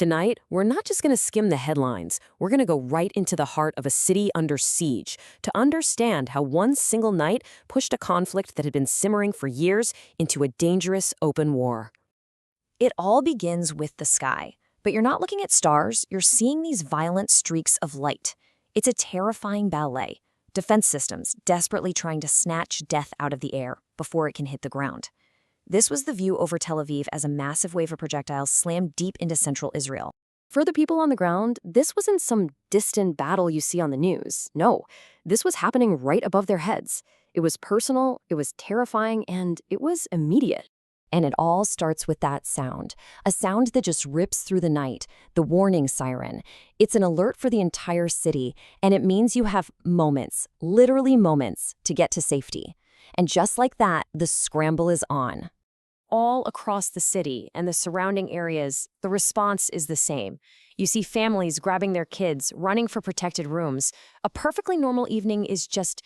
Tonight, we're not just going to skim the headlines, we're going to go right into the heart of a city under siege to understand how one single night pushed a conflict that had been simmering for years into a dangerous open war. It all begins with the sky. But you're not looking at stars, you're seeing these violent streaks of light. It's a terrifying ballet. Defense systems desperately trying to snatch death out of the air before it can hit the ground. This was the view over Tel Aviv as a massive wave of projectiles slammed deep into central Israel. For the people on the ground, this wasn't some distant battle you see on the news. No, this was happening right above their heads. It was personal, it was terrifying, and it was immediate. And it all starts with that sound, a sound that just rips through the night, the warning siren. It's an alert for the entire city, and it means you have moments, literally moments, to get to safety. And just like that, the scramble is on. All across the city and the surrounding areas, the response is the same. You see families grabbing their kids, running for protected rooms. A perfectly normal evening is just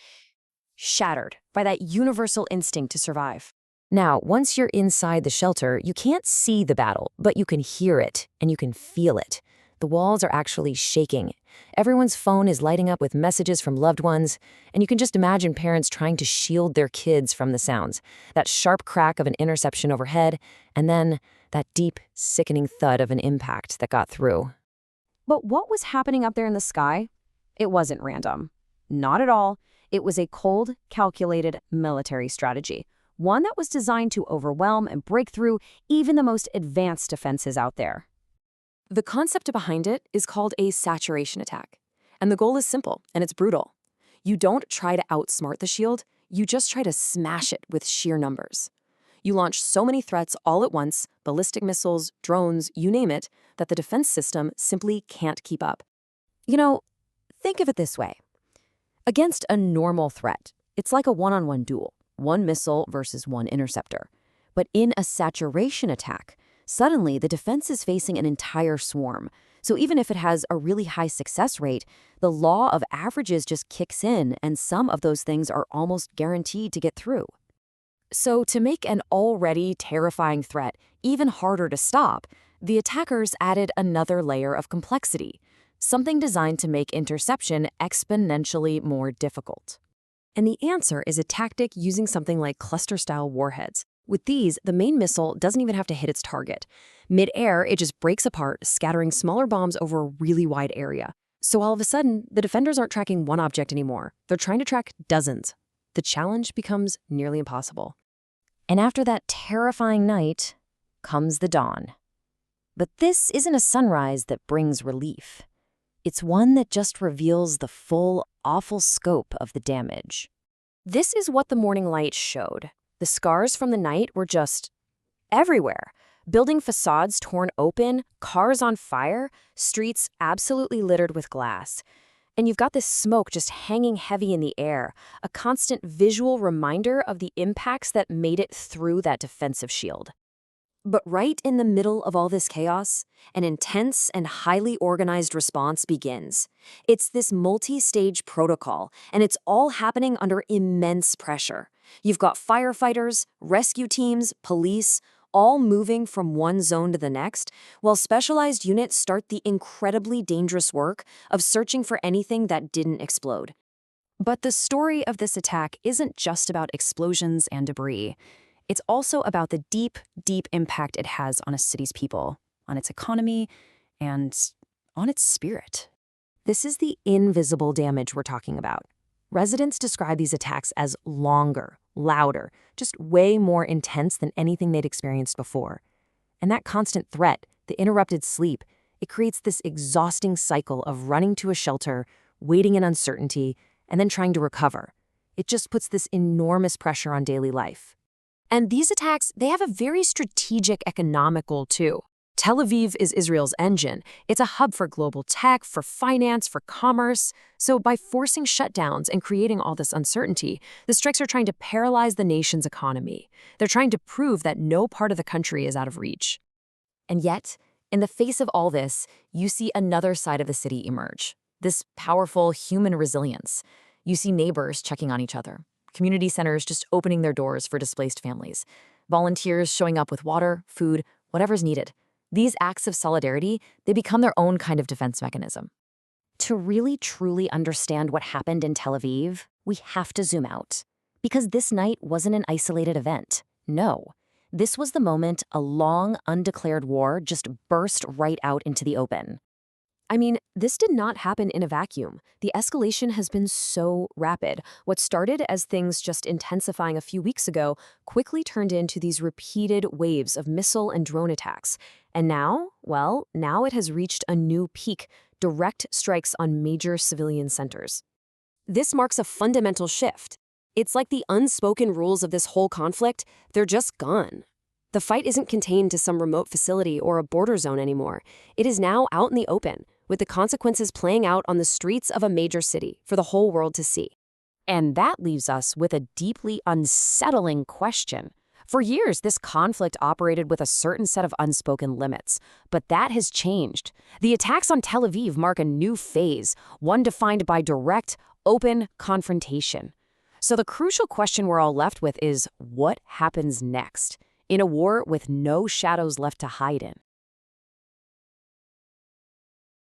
shattered by that universal instinct to survive. Now, once you're inside the shelter, you can't see the battle, but you can hear it and you can feel it. The walls are actually shaking. Everyone's phone is lighting up with messages from loved ones, and you can just imagine parents trying to shield their kids from the sounds. That sharp crack of an interception overhead, and then that deep, sickening thud of an impact that got through. But what was happening up there in the sky? It wasn't random. Not at all. It was a cold, calculated military strategy. One that was designed to overwhelm and break through even the most advanced defenses out there. The concept behind it is called a saturation attack. And the goal is simple, and it's brutal. You don't try to outsmart the shield, you just try to smash it with sheer numbers. You launch so many threats all at once, ballistic missiles, drones, you name it, that the defense system simply can't keep up. You know, think of it this way. Against a normal threat, it's like a one-on-one duel. One missile versus one interceptor. But in a saturation attack, suddenly the defense is facing an entire swarm. So even if it has a really high success rate, the law of averages just kicks in, and some of those things are almost guaranteed to get through. So to make an already terrifying threat even harder to stop, the attackers added another layer of complexity, something designed to make interception exponentially more difficult. And the answer is a tactic using something like cluster-style warheads. With these, the main missile doesn't even have to hit its target. Mid-air, it just breaks apart, scattering smaller bombs over a really wide area. So all of a sudden, the defenders aren't tracking one object anymore. They're trying to track dozens. The challenge becomes nearly impossible. And after that terrifying night comes the dawn. But this isn't a sunrise that brings relief. It's one that just reveals the full, awful scope of the damage. This is what the morning light showed. The scars from the night were just everywhere. Building facades torn open, cars on fire, streets absolutely littered with glass. And you've got this smoke just hanging heavy in the air, a constant visual reminder of the impacts that made it through that defensive shield. But right in the middle of all this chaos, an intense and highly organized response begins. It's this multi-stage protocol, and it's all happening under immense pressure. You've got firefighters, rescue teams, police, all moving from one zone to the next, while specialized units start the incredibly dangerous work of searching for anything that didn't explode. But the story of this attack isn't just about explosions and debris. It's also about the deep, deep impact it has on a city's people, on its economy, and on its spirit. This is the invisible damage we're talking about. Residents describe these attacks as longer, louder, just way more intense than anything they'd experienced before. And that constant threat, the interrupted sleep, it creates this exhausting cycle of running to a shelter, waiting in uncertainty, and then trying to recover. It just puts this enormous pressure on daily life. And these attacks, they have a very strategic economic goal too. Tel Aviv is Israel's engine. It's a hub for global tech, for finance, for commerce. So by forcing shutdowns and creating all this uncertainty, the strikes are trying to paralyze the nation's economy. They're trying to prove that no part of the country is out of reach. And yet, in the face of all this, you see another side of the city emerge. This powerful human resilience. You see neighbors checking on each other. Community centers just opening their doors for displaced families. Volunteers showing up with water, food, whatever's needed. These acts of solidarity, they become their own kind of defense mechanism. To really truly understand what happened in Tel Aviv, we have to zoom out. Because this night wasn't an isolated event. No. This was the moment a long, undeclared war just burst right out into the open. I mean, this did not happen in a vacuum. The escalation has been so rapid. What started as things just intensifying a few weeks ago quickly turned into these repeated waves of missile and drone attacks. And now, well, now it has reached a new peak, direct strikes on major civilian centers. This marks a fundamental shift. It's like the unspoken rules of this whole conflict, they're just gone. The fight isn't contained to some remote facility or a border zone anymore. It is now out in the open, with the consequences playing out on the streets of a major city for the whole world to see. And that leaves us with a deeply unsettling question. For years, this conflict operated with a certain set of unspoken limits, but that has changed. The attacks on Tel Aviv mark a new phase, one defined by direct, open confrontation. So the crucial question we're all left with is, what happens next? In a war with no shadows left to hide in.